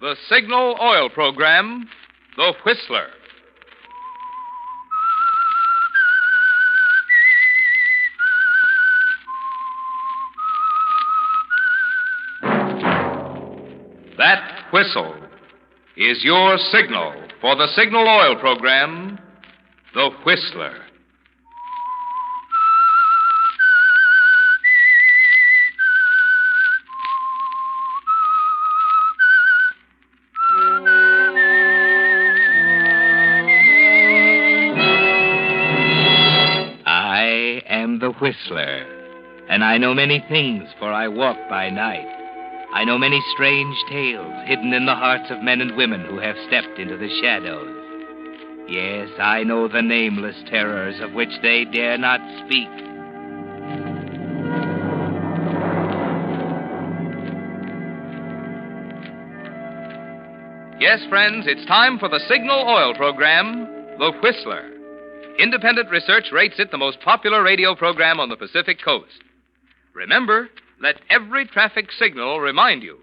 The Signal Oil Program, The Whistler. That whistle is your signal for the Signal Oil Program, The Whistler. I am the Whistler, and I know many things, for I walk by night. I know many strange tales hidden in the hearts of men and women who have stepped into the shadows. Yes, I know the nameless terrors of which they dare not speak. Yes, friends, it's time for the Signal Oil Program, The Whistler. Independent research rates it the most popular radio program on the Pacific Coast. Remember, let every traffic signal remind you.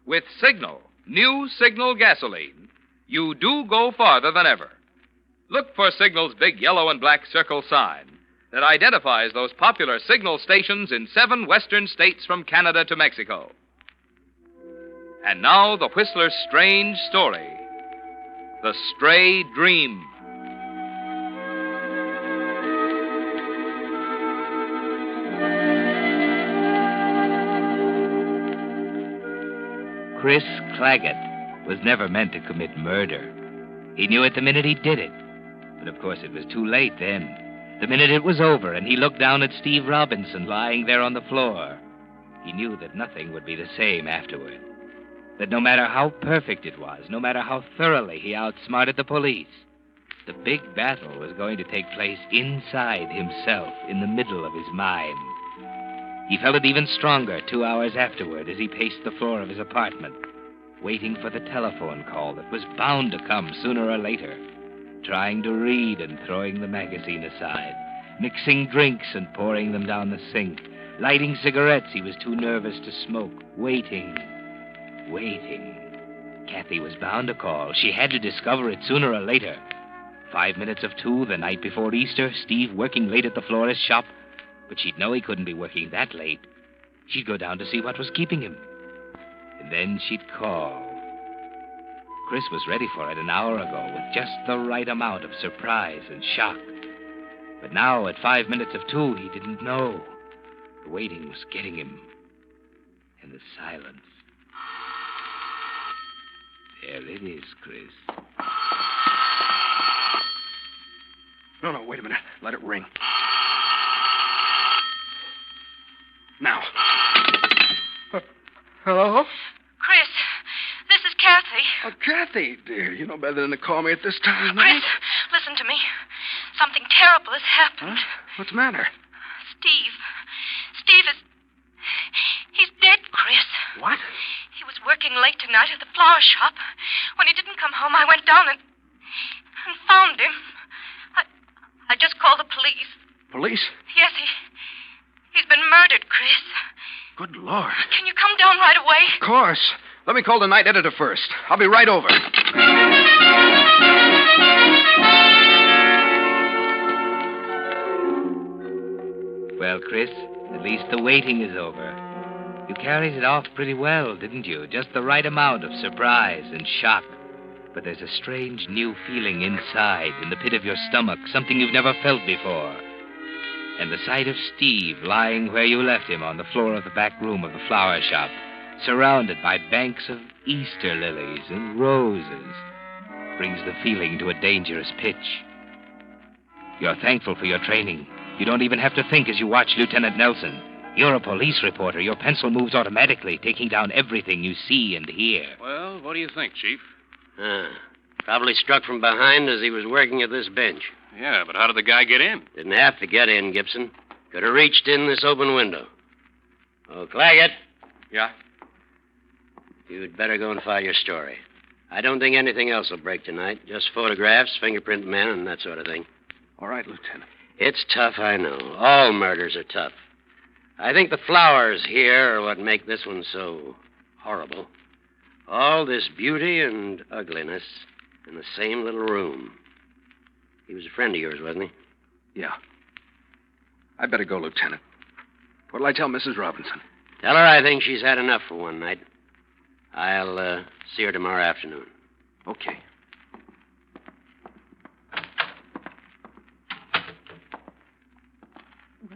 With Signal, new Signal gasoline, you do go farther than ever. Look for Signal's big yellow and black circle sign that identifies those popular Signal stations in 7 western states from Canada to Mexico. And now, the Whistler's strange story, The Stray Dream. Chris Claggett was never meant to commit murder. He knew it the minute he did it. But of course it was too late then. The minute it was over and he looked down at Steve Robinson lying there on the floor, he knew that nothing would be the same afterward. That no matter how perfect it was, no matter how thoroughly he outsmarted the police, the big battle was going to take place inside himself, in the middle of his mind. He felt it even stronger 2 hours afterward as he paced the floor of his apartment, waiting for the telephone call that was bound to come sooner or later, trying to read and throwing the magazine aside, mixing drinks and pouring them down the sink, lighting cigarettes he was too nervous to smoke, waiting. Kathy was bound to call. She had to discover it sooner or later. 5 minutes of 2 the night before Easter, Steve working late at the florist's shop. But she'd know he couldn't be working that late. She'd go down to see what was keeping him. And then she'd call. Chris was ready for it an hour ago with just the right amount of surprise and shock. But now, at 5 minutes of 2, he didn't know. The waiting was getting him. And the silence. There it is, Chris. No, wait a minute. Let it ring. Now. Hello? Chris, this is Kathy. Oh, Kathy, dear, you know better than to call me at this time of Chris, night. listen to me. Something terrible has happened. Huh? What's the matter? Steve is... He's dead, Chris. What? He was working late tonight at the flower shop. When he didn't come home, I went down and found him. I just called the police. Police? Yes, he's been murdered, Chris. Good Lord. Can you come down right away? Of course. Let me call the night editor first. I'll be right over. Well, Chris, at least the waiting is over. You carried it off pretty well, didn't you? Just the right amount of surprise and shock. But there's a strange new feeling inside, in the pit of your stomach, something you've never felt before. And the sight of Steve lying where you left him on the floor of the back room of the flower shop, surrounded by banks of Easter lilies and roses, brings the feeling to a dangerous pitch. You're thankful for your training. You don't even have to think as you watch Lieutenant Nelson. You're a police reporter. Your pencil moves automatically, taking down everything you see and hear. Well, what do you think, Chief? Probably struck from behind as he was working at this bench. Yeah, but how did the guy get in? Didn't have to get in, Gibson. Could have reached in this open window. Oh, Claggett. Yeah? You'd better go and file your story. I don't think anything else will break tonight. Just photographs, fingerprint men, and that sort of thing. All right, Lieutenant. It's tough, I know. All murders are tough. I think the flowers here are what make this one so horrible. All this beauty and ugliness in the same little room. He was a friend of yours, wasn't he? Yeah. I better go, Lieutenant. What'll I tell Mrs. Robinson? Tell her I think she's had enough for one night. I'll see her tomorrow afternoon. Okay.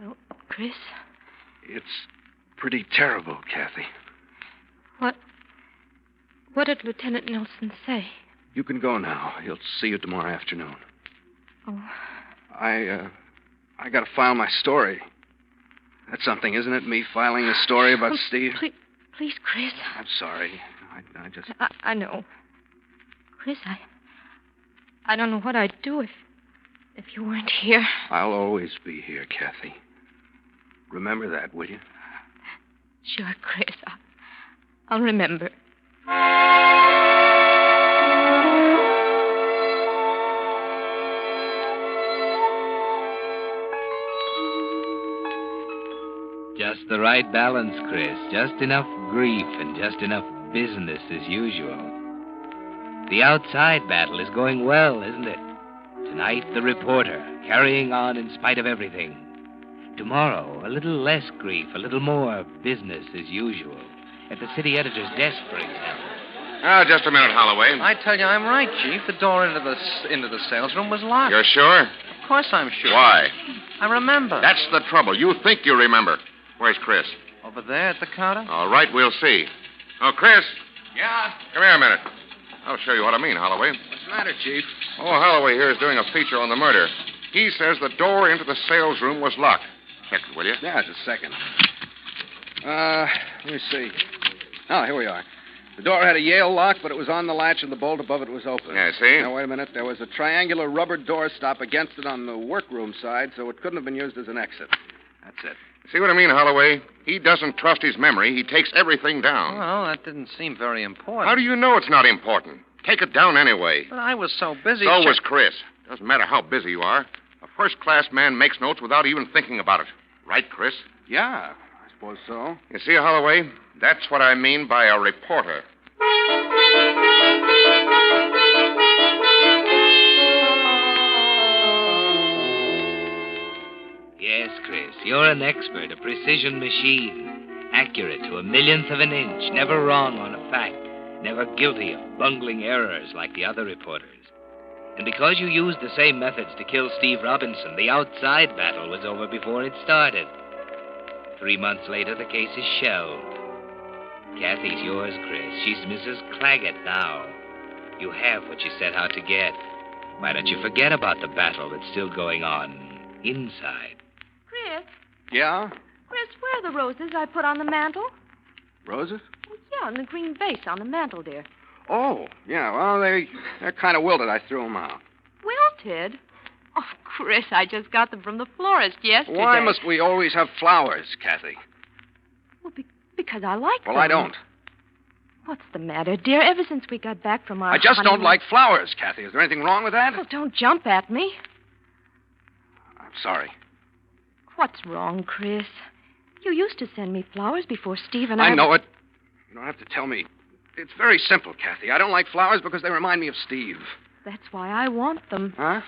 Well, Chris? It's pretty terrible, Kathy. What did Lieutenant Nelson say? You can go now. He'll see you tomorrow afternoon. Oh. I gotta file my story. That's something, isn't it? Me filing a story about Steve? Please, Chris. I'm sorry. I just... I know. Chris, I don't know what I'd do if you weren't here. I'll always be here, Kathy. Remember that, will you? Sure, Chris. I'll remember. Just the right balance, Chris. Just enough grief and just enough business as usual. The outside battle is going well, isn't it? Tonight, the reporter, carrying on in spite of everything. Tomorrow, a little less grief, a little more business as usual. At the city editor's desk, for example. Now, just a minute, Holloway. I tell you, I'm right, Chief. The door into the sales room was locked. You're sure? Of course I'm sure. Why? I remember. That's the trouble. You think you remember. Where's Chris? Over there at the counter? All right, we'll see. Oh, Chris. Yeah? Come here a minute. I'll show you what I mean, Holloway. What's the matter, Chief? Oh, Holloway here is doing a feature on the murder. He says the door into the sales room was locked. Check it, will you? Yeah, just a second. Let me see. Oh, here we are. The door had a Yale lock, but it was on the latch and the bolt above it was open. Yeah, see? Now, wait a minute. There was a triangular rubber door stop against it on the workroom side, so it couldn't have been used as an exit. That's it. See what I mean, Holloway? He doesn't trust his memory. He takes everything down. Well, that didn't seem very important. How do you know it's not important? Take it down anyway. But I was so busy. So was Chris. Doesn't matter how busy you are. A first-class man makes notes without even thinking about it. Right, Chris? Yeah, I suppose so. You see, Holloway, that's what I mean by a reporter. Yes, Chris, you're an expert, a precision machine. Accurate to a millionth of an inch, never wrong on a fact, never guilty of bungling errors like the other reporters. And because you used the same methods to kill Steve Robinson, the outside battle was over before it started. 3 months later, the case is shelved. Kathy's yours, Chris. She's Mrs. Claggett now. You have what you set out to get. Why don't you forget about the battle that's still going on inside? Chris? Yeah? Chris, where are the roses I put on the mantel? Roses? Well, yeah, in the green vase on the mantel, dear. Oh, yeah. Well, they're kind of wilted. I threw them out. Wilted? Oh, Chris, I just got them from the florist yesterday. Why must we always have flowers, Kathy? Well, because I like them. Well, I don't. What's the matter, dear? Ever since we got back from our I just don't honeymoon- like flowers, Kathy. Is there anything wrong with that? Oh, don't jump at me. I'm sorry. What's wrong, Chris? You used to send me flowers before Steve and I... I know it. You don't have to tell me. It's very simple, Kathy. I don't like flowers because they remind me of Steve. That's why I want them. Huh?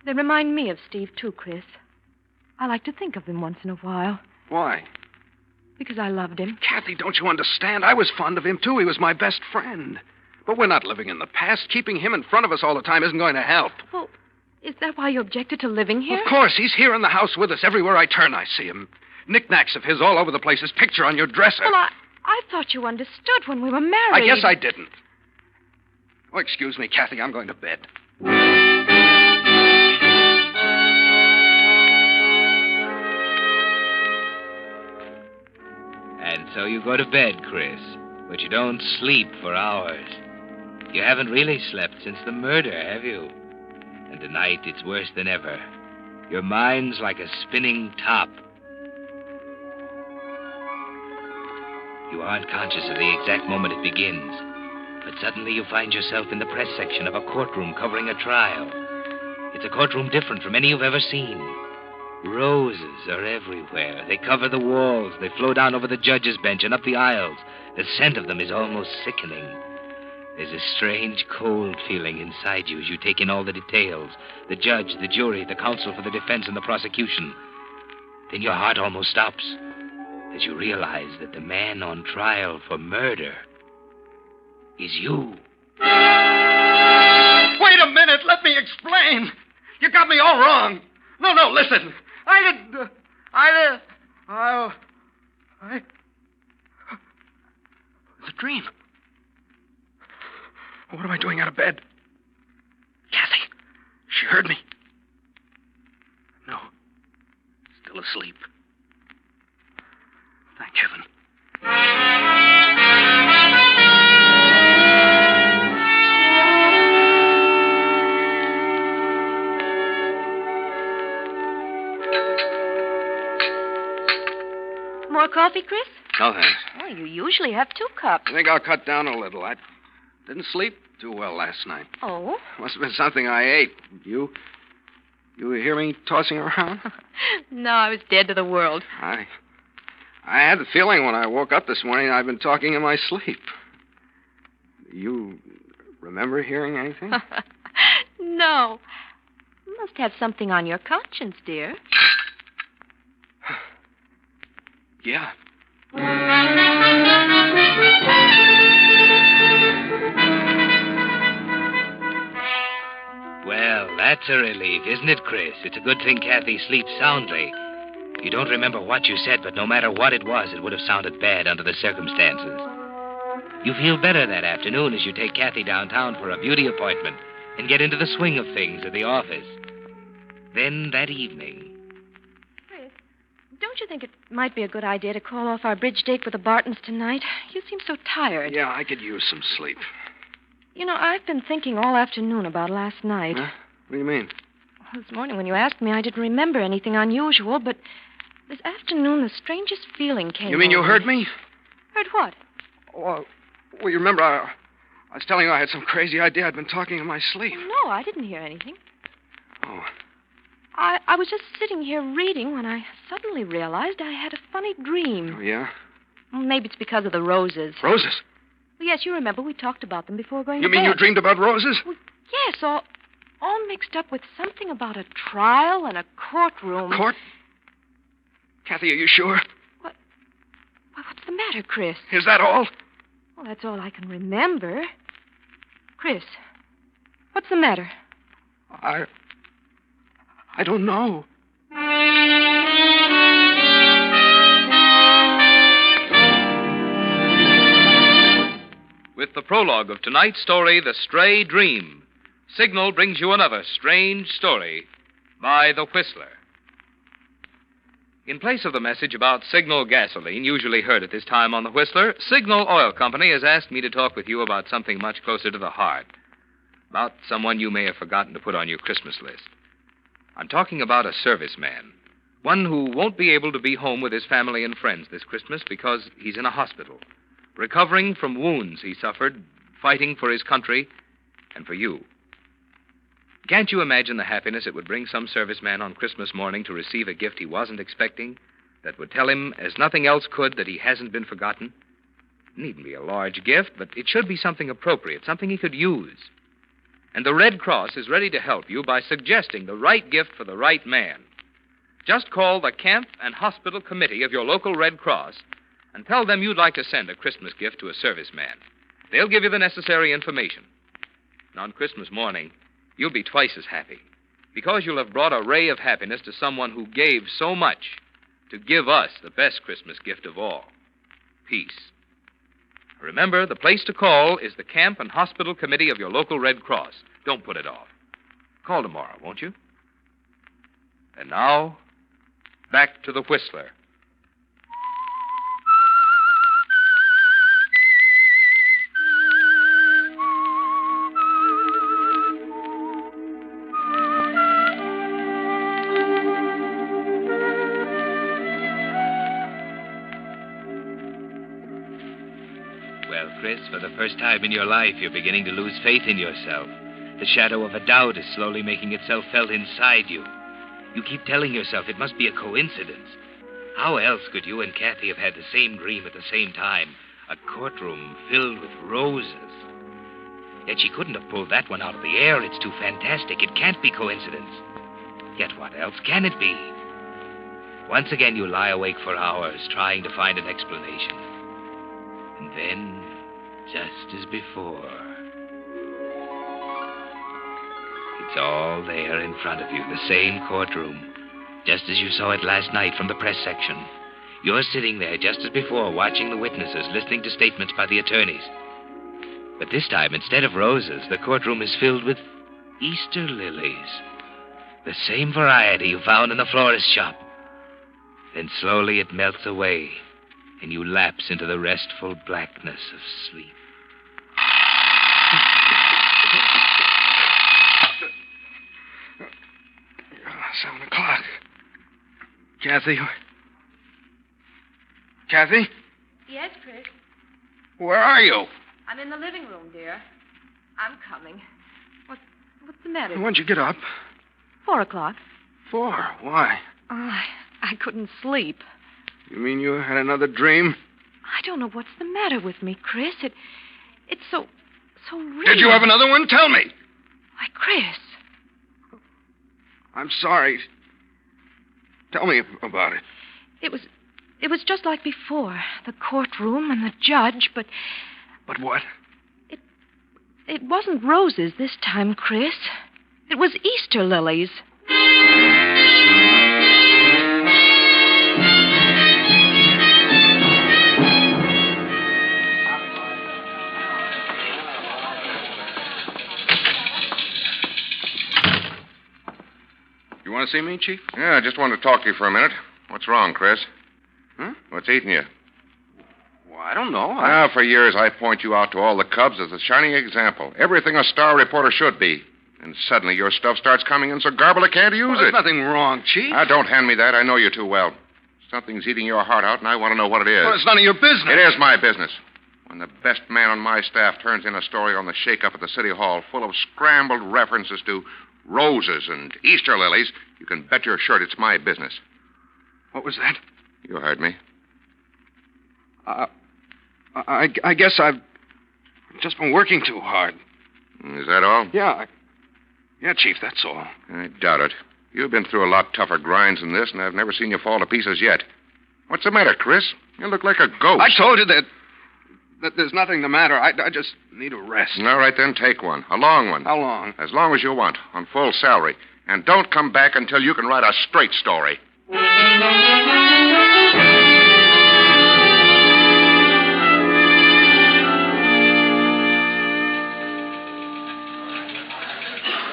They remind me of Steve, too, Chris. I like to think of him once in a while. Why? Because I loved him. Kathy, don't you understand? I was fond of him, too. He was my best friend. But we're not living in the past. Keeping him in front of us all the time isn't going to help. Well, is that why you objected to living here? Of course. He's here in the house with us. Everywhere I turn, I see him. Knickknacks of his all over the place. His picture on your dresser. Well, I thought you understood when we were married. I guess I didn't. Oh, excuse me, Kathy. I'm going to bed. And so you go to bed, Chris, but you don't sleep for hours. You haven't really slept since the murder, have you? And tonight it's worse than ever. Your mind's like a spinning top. You aren't conscious of the exact moment it begins, but suddenly you find yourself in the press section of a courtroom covering a trial. It's a courtroom different from any you've ever seen. Roses are everywhere. They cover the walls. They flow down over the judge's bench and up the aisles. The scent of them is almost sickening. There's a strange, cold feeling inside you as you take in all the details. The judge, the jury, the counsel for the defense and the prosecution. Then your heart almost stops as you realize that the man on trial for murder is you. Wait a minute. Let me explain. You got me all wrong. No, listen. It was a dream. What am I doing out of bed? Kathy, she heard me. No, still asleep. Thank heaven. More coffee, Chris? No, thanks. Oh, you usually have 2 cups. I think I'll cut down a little. I didn't sleep too well last night. Oh? Must have been something I ate. You hear me tossing around? No, I was dead to the world. I had the feeling when I woke up this morning I've been talking in my sleep. You remember hearing anything? No. You must have something on your conscience, dear. Yeah. Well, that's a relief, isn't it, Chris? It's a good thing Kathy sleeps soundly. You don't remember what you said, but no matter what it was, it would have sounded bad under the circumstances. You feel better that afternoon as you take Kathy downtown for a beauty appointment and get into the swing of things at the office. Then that evening... Chris, don't you think it might be a good idea to call off our bridge date with the Bartons tonight? You seem so tired. Yeah, I could use some sleep. You know, I've been thinking all afternoon about last night. Huh? What do you mean? Well, this morning when you asked me, I didn't remember anything unusual, but this afternoon the strangest feeling came You mean you over heard me? Heard what? Well, you remember I was telling you I had some crazy idea. I'd been talking in my sleep. No, I didn't hear anything. Oh. I was just sitting here reading when I suddenly realized I had a funny dream. Oh, yeah? Maybe it's because of the roses. Roses? Well, yes, you remember we talked about them before going You to mean bed. you dreamed about roses? Well, yes, all mixed up with something about a trial and a courtroom. Court? Kathy, are you sure? What's the matter, Chris? Is that all? Well, that's all I can remember. Chris, what's the matter? I don't know. With the prologue of tonight's story, The Stray Dream, Signal brings you another strange story by The Whistler. In place of the message about Signal gasoline, usually heard at this time on The Whistler, Signal Oil Company has asked me to talk with you about something much closer to the heart. About someone you may have forgotten to put on your Christmas list. I'm talking about a serviceman. One who won't be able to be home with his family and friends this Christmas because he's in a hospital, recovering from wounds he suffered, fighting for his country and for you. Can't you imagine the happiness it would bring some serviceman on Christmas morning to receive a gift he wasn't expecting that would tell him, as nothing else could, that he hasn't been forgotten? It needn't be a large gift, but it should be something appropriate, something he could use. And the Red Cross is ready to help you by suggesting the right gift for the right man. Just call the Camp and Hospital Committee of your local Red Cross and tell them you'd like to send a Christmas gift to a serviceman. They'll give you the necessary information. And on Christmas morning, you'll be twice as happy because you'll have brought a ray of happiness to someone who gave so much to give us the best Christmas gift of all, peace. Remember, the place to call is the Camp and Hospital Committee of your local Red Cross. Don't put it off. Call tomorrow, won't you? And now, back to the Whistler. Well, Chris, for the first time in your life, you're beginning to lose faith in yourself. The shadow of a doubt is slowly making itself felt inside you. You keep telling yourself it must be a coincidence. How else could you and Kathy have had the same dream at the same time? A courtroom filled with roses. Yet she couldn't have pulled that one out of the air. It's too fantastic. It can't be coincidence. Yet what else can it be? Once again, you lie awake for hours trying to find an explanation. And then, just as before, it's all there in front of you, the same courtroom, just as you saw it last night from the press section. You're sitting there just as before, watching the witnesses, listening to statements by the attorneys. But this time, instead of roses, the courtroom is filled with Easter lilies. The same variety you found in the florist's shop. Then slowly it melts away, and you lapse into the restful blackness of sleep. 7 o'clock. Kathy? Kathy? Yes, Chris. Where are you? I'm in the living room, dear. I'm coming. What's the matter? When'd you get up? 4 o'clock. 4? Why? Oh, I couldn't sleep. You mean you had another dream? I don't know what's the matter with me, Chris. It's so real. Did you have another one? Tell me. Why, Chris. I'm sorry. Tell me about it. It was just like before. The courtroom and the judge, but... But what? It wasn't roses this time, Chris. It was Easter lilies. You want to see me, Chief? Yeah, I just wanted to talk to you for a minute. What's wrong, Chris? Huh? What's eating you? Well, I don't know. Well, for years I point you out to all the Cubs as a shining example. Everything a star reporter should be. And suddenly your stuff starts coming in so garbled I can't use There's it. nothing wrong, Chief. Don't hand me that. I know you too well. Something's eating your heart out, and I want to know what it is. Well, it's none of your business. It is my business. When the best man on my staff turns in a story on the shake-up at the City Hall full of scrambled references to roses and Easter lilies, you can bet your shirt it's my business. What was that? You heard me. I guess I've just been working too hard. Is that all? Yeah, Chief, that's all. I doubt it. You've been through a lot tougher grinds than this, and I've never seen you fall to pieces yet. What's the matter, Chris? You look like a ghost. I told you that there's nothing the matter. I just need a rest. All right, then, take one. A long one. How long? As long as you want, on full salary. And don't come back until you can write a straight story.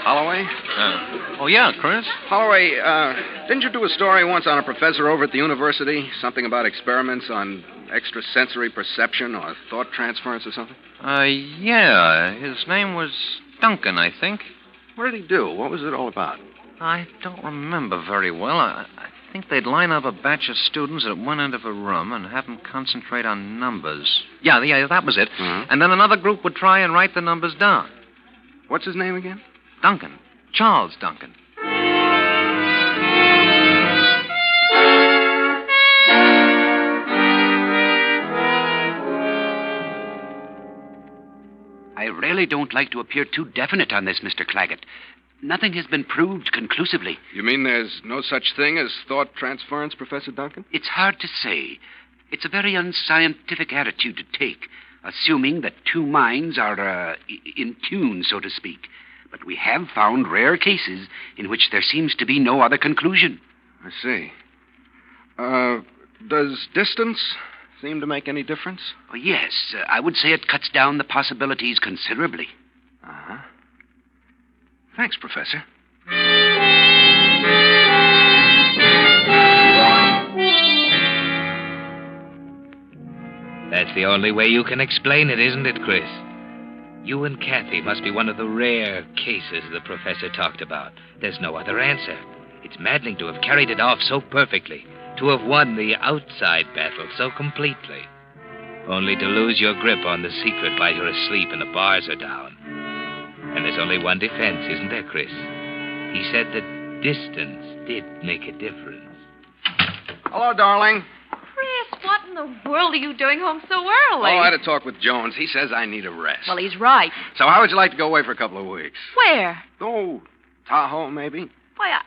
Holloway? Oh, yeah, Chris. Holloway, didn't you do a story once on a professor over at the university? Something about experiments on extrasensory perception or thought transference or something? Yeah. His name was Duncan, I think. What did he do? What was it all about? I don't remember very well. I think they'd line up a batch of students at one end of a room and have them concentrate on numbers. Yeah, that was it. Mm-hmm. And then another group would try and write the numbers down. What's his name again? Duncan. Charles Duncan. I really don't like to appear too definite on this, Mr. Claggett. Nothing has been proved conclusively. You mean there's no such thing as thought transference, Professor Duncan? It's hard to say. It's a very unscientific attitude to take, assuming that two minds are in tune, so to speak. But we have found rare cases in which there seems to be no other conclusion. I see. Does distance seem to make any difference? Oh, yes, I would say it cuts down the possibilities considerably. Uh-huh. Thanks, Professor. That's the only way you can explain it, isn't it, Chris? You and Kathy must be one of the rare cases the professor talked about. There's no other answer. It's maddening to have carried it off so perfectly, to have won the outside battle so completely, only to lose your grip on the secret while you're asleep and the bars are down. And there's only one defense, isn't there, Chris? He said that distance did make a difference. Hello, darling. Chris, what in the world are you doing home so early? Oh, I had a talk with Jones. He says I need a rest. Well, he's right. So how would you like to go away for a couple of weeks? Where? Oh, Tahoe, maybe? Why,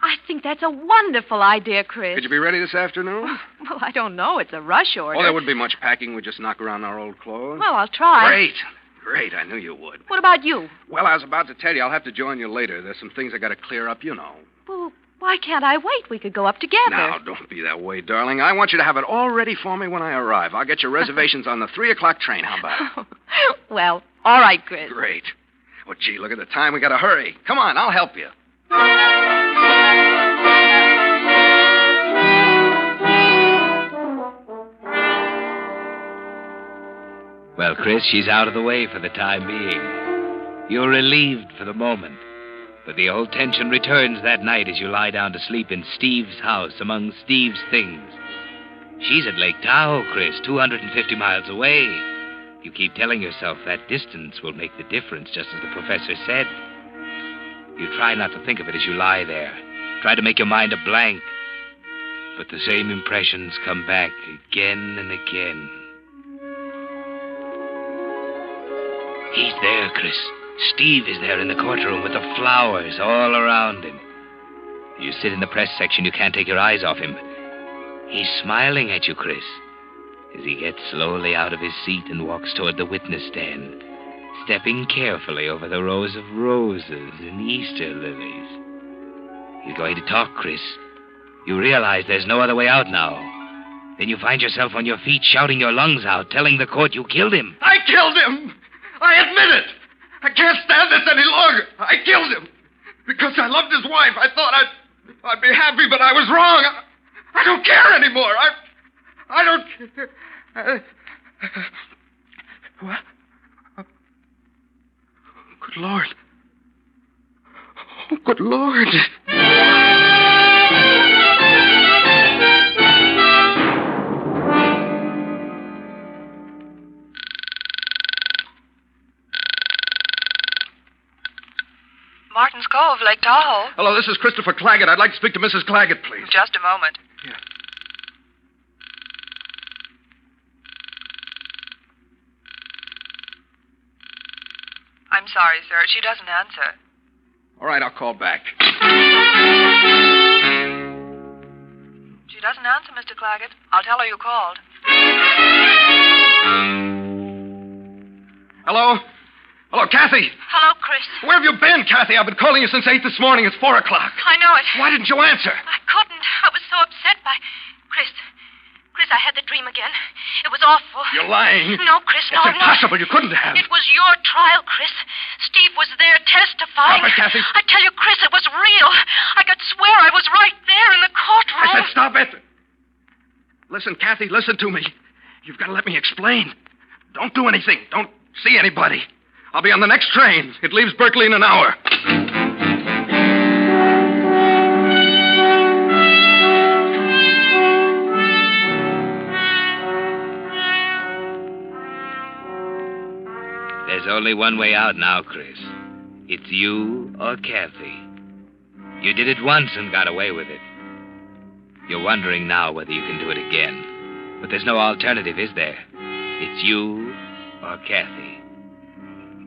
I think that's a wonderful idea, Chris. Could you be ready this afternoon? Well, I don't know. It's a rush order. Oh, there wouldn't be much packing. We'd just knock around our old clothes. Well, I'll try. Great. I knew you would. What about you? Well, I was about to tell you. I'll have to join you later. There's some things I got to clear up, you know. Well, why can't I wait? We could go up together. Now, don't be that way, darling. I want you to have it all ready for me when I arrive. I'll get your reservations on the 3:00 train. How about it? Well, all right, Chris. Great. Oh, gee, look at the time. We got to hurry. Come on, I'll help you. Well, Chris, she's out of the way for the time being. You're relieved for the moment. But the old tension returns that night as you lie down to sleep in Steve's house among Steve's things. She's at Lake Tahoe, Chris, 250 miles away. You keep telling yourself that distance will make the difference, just as the professor said. You try not to think of it as you lie there. Try to make your mind a blank. But the same impressions come back again and again. He's there, Chris. Steve is there in the courtroom with the flowers all around him. You sit in the press section, you can't take your eyes off him. He's smiling at you, Chris, as he gets slowly out of his seat and walks toward the witness stand, stepping carefully over the rows of roses and Easter lilies. You're going to talk, Chris. You realize there's no other way out now. Then you find yourself on your feet, shouting your lungs out, telling the court you killed him. I killed him! I admit it! I can't stand this any longer. I killed him. Because I loved his wife. I thought I'd be happy, but I was wrong. I don't care anymore. I don't care. What? Good Lord. Oh, good Lord. Martin's Cove, Lake Tahoe. Hello, this is Christopher Claggett. I'd like to speak to Mrs. Claggett, please. Just a moment. Yeah. I'm sorry, sir. She doesn't answer. All right, I'll call back. She doesn't answer, Mr. Claggett. I'll tell her you called. Hello? Hello, Kathy. Hello, Chris. Where have you been, Kathy? I've been calling you since 8 this morning. It's 4 o'clock. I know it. Why didn't you answer? I couldn't. I was so upset by... Chris, I had the dream again. It was awful. You're lying. No, Chris, no. It's impossible. You couldn't have. It was your trial, Chris. Steve was there testifying. Stop it, Kathy. I tell you, Chris, it was real. I could swear I was right there in the courtroom. I said stop it. Listen, Kathy, listen to me. You've got to let me explain. Don't do anything. Don't see anybody. I'll be on the next train. It leaves Berkeley in an hour. There's only one way out now, Chris. It's you or Kathy. You did it once and got away with it. You're wondering now whether you can do it again. But there's no alternative, is there? It's you or Kathy.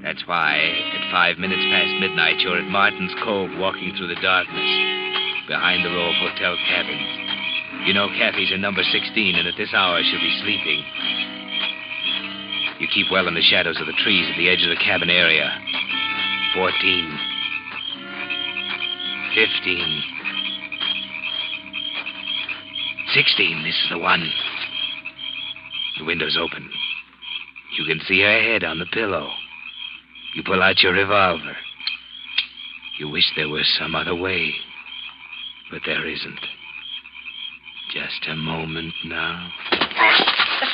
That's why, at 5 minutes past midnight, you're at Martin's Cove walking through the darkness, behind the row of hotel cabins. You know Kathy's in number 16, and at this hour she'll be sleeping. You keep well in the shadows of the trees at the edge of the cabin area. 14. 15. 16, this is the one. The window's open. You can see her head on the pillow. You pull out your revolver. You wish there was some other way, but there isn't. Just a moment now.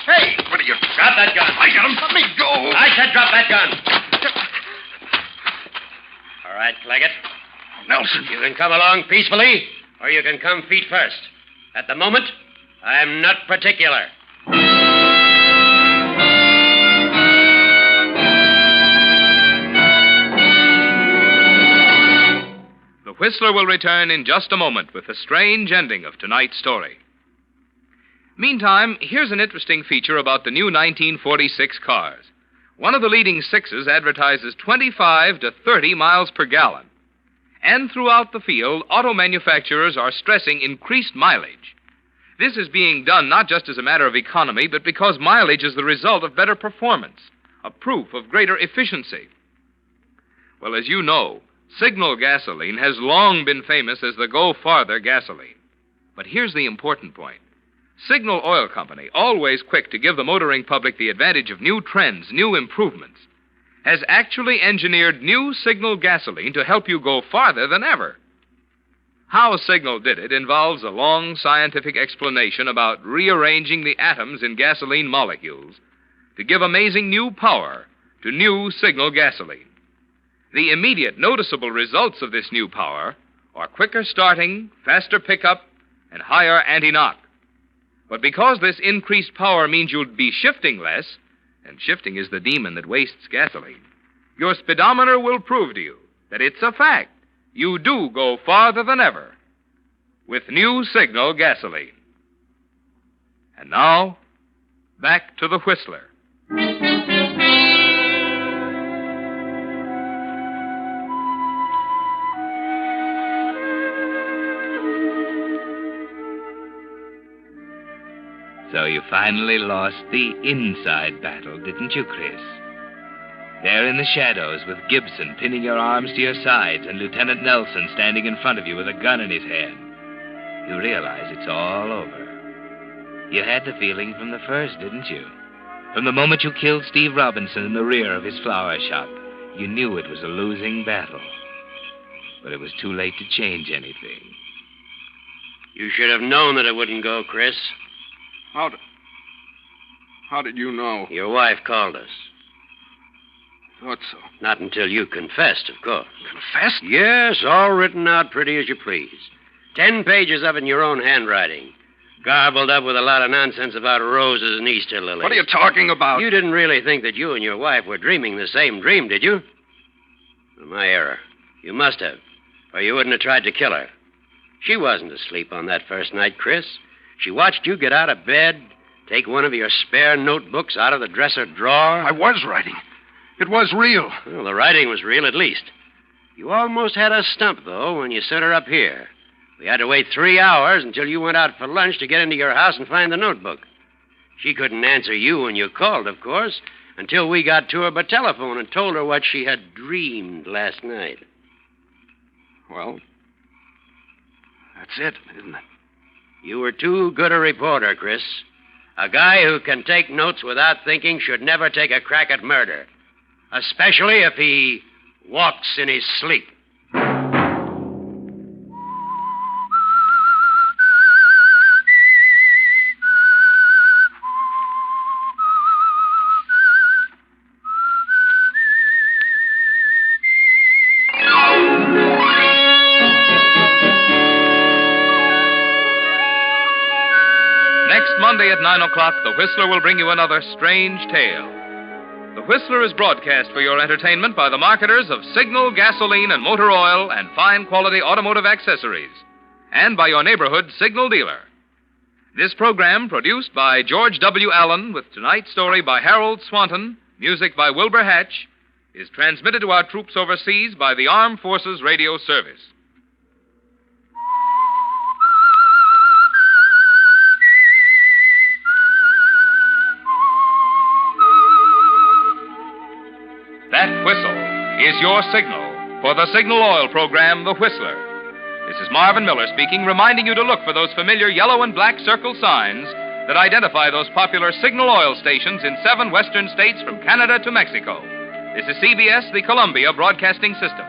Hey, what are you... Drop that gun. I got him. Let me go. I said drop that gun. All right, Claggett. Nelson. You can come along peacefully, or you can come feet first. At the moment, I'm not particular. The Whistler will return in just a moment with the strange ending of tonight's story. Meantime, here's an interesting feature about the new 1946 cars. One of the leading sixes advertises 25 to 30 miles per gallon. And throughout the field, auto manufacturers are stressing increased mileage. This is being done not just as a matter of economy, but because mileage is the result of better performance, a proof of greater efficiency. Well, as you know, Signal gasoline has long been famous as the Go Farther gasoline. But here's the important point. Signal Oil Company, always quick to give the motoring public the advantage of new trends, new improvements, has actually engineered new Signal gasoline to help you go farther than ever. How Signal did it involves a long scientific explanation about rearranging the atoms in gasoline molecules to give amazing new power to new Signal gasoline. The immediate noticeable results of this new power are quicker starting, faster pickup, and higher anti-knock. But because this increased power means you'll be shifting less, and shifting is the demon that wastes gasoline, your speedometer will prove to you that it's a fact. You do go farther than ever with new Signal gasoline. And now, back to the Whistler. So you finally lost the inside battle, didn't you, Chris? There in the shadows with Gibson pinning your arms to your sides and Lieutenant Nelson standing in front of you with a gun in his hand. You realize it's all over. You had the feeling from the first, didn't you? From the moment you killed Steve Robinson in the rear of his flower shop, you knew it was a losing battle. But it was too late to change anything. You should have known that it wouldn't go, Chris. How did you know? Your wife called us. Thought so. Not until you confessed, of course. Confessed? Yes, all written out pretty as you please. 10 pages of it in your own handwriting. Garbled up with a lot of nonsense about roses and Easter lilies. What are you talking about? You didn't really think that you and your wife were dreaming the same dream, did you? My error. You must have, or you wouldn't have tried to kill her. She wasn't asleep on that first night, Chris. She watched you get out of bed, take one of your spare notebooks out of the dresser drawer. I was writing. It was real. Well, the writing was real, at least. You almost had us stumped, though, when you sent her up here. We had to wait 3 hours until you went out for lunch to get into your house and find the notebook. She couldn't answer you when you called, of course, until we got to her by telephone and told her what she had dreamed last night. Well, that's it, isn't it? You were too good a reporter, Chris. A guy who can take notes without thinking should never take a crack at murder. Especially if he walks in his sleep. Monday at 9 o'clock, The Whistler will bring you another strange tale. The Whistler is broadcast for your entertainment by the marketers of Signal gasoline and motor oil and fine quality automotive accessories, and by your neighborhood Signal dealer. This program, produced by George W. Allen, with tonight's story by Harold Swanton, music by Wilbur Hatch, is transmitted to our troops overseas by the Armed Forces Radio Service. That whistle is your signal for the Signal Oil program, The Whistler. This is Marvin Miller speaking, reminding you to look for those familiar yellow and black circle signs that identify those popular Signal Oil stations in 7 western states from Canada to Mexico. This is CBS, the Columbia Broadcasting System.